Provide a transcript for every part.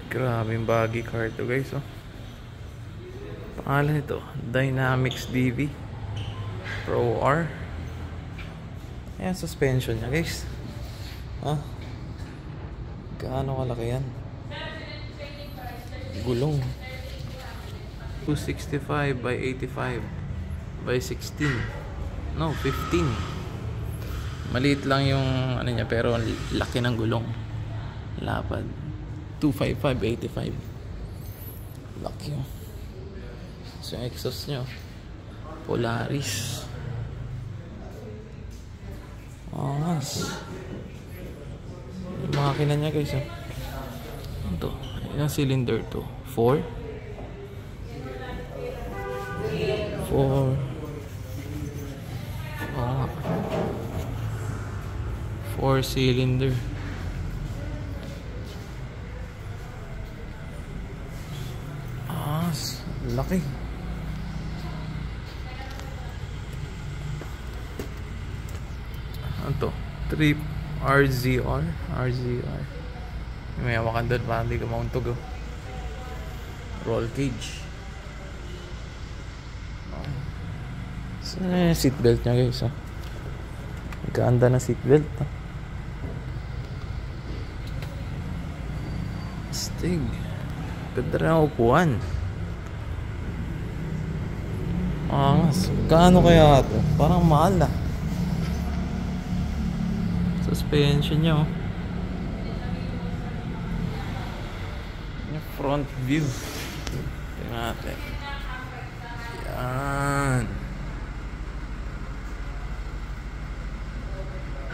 Grabe yung baggy car to guys, oh. Pangalan ito, Dynamics DV Pro R. Ayan, suspension niya guys. Ah, gaano kalaki yan? Gulong 265 by 85 by 16, no 15. Maliit lang yung ano niya, pero laki ng gulong. Lapad 255 85. Laki yun. So yung exhaust nyo Polaris. Angas. Yung makina nya guys, oh. Ito, ilang cylinder to? 4 cylinder. Laki. Ano to? Trip RZR. May hawakan doon para hindi ka mauntog, oh. Roll cage. So, seatbelt nya guys, oh. Ganda na seatbelt, oh. Stig. Ganda na upuan. Angas. Kano kaya ito? Parang mahal na. Suspension nya, oh. Yung front view. Tingnan natin. Yan.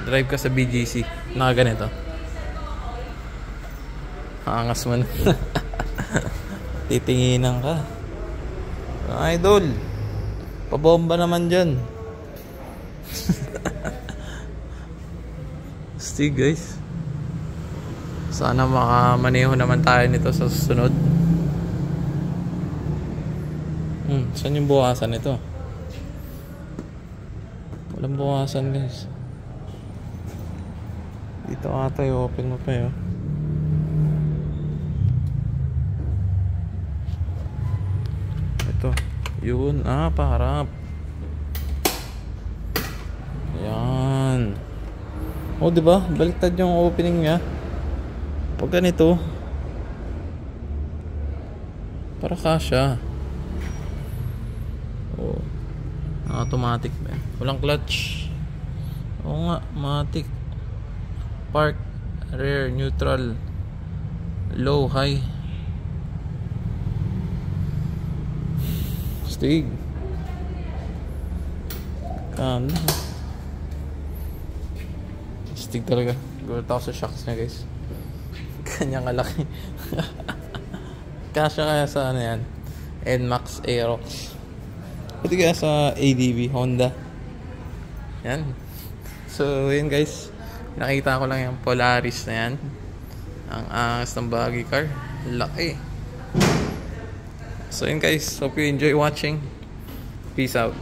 Drive ka sa BGC. Nakaganito. Angas man. Titinginan ka. Idol. Pabomba naman dyan. Stig guys. Sana makamaneho naman tayo nito sa susunod. Saan yung bukasan nito? Walang bukasan guys. Dito ata yung open mo pa yun. Ito. Yun. Paharap. Ayan. Oh, diba? Baliktad yung opening niya. Pag ganito, para kasya. Oh. Automatic ba? Walang clutch. Oo nga, automatic. Park, rear, neutral, low, high. Stig. Stig talaga. Gulat ako sa shocks niya guys. Kanyang kalaki. Kasya kaya sa ano yan? NMAX Aerox. Pwede kaya sa ADV Honda. Yan. So yun guys, nakita ko lang yung Polaris na yan. Ang angas ng baggy car. Laki. So yun guys, hope you enjoy watching. Peace out.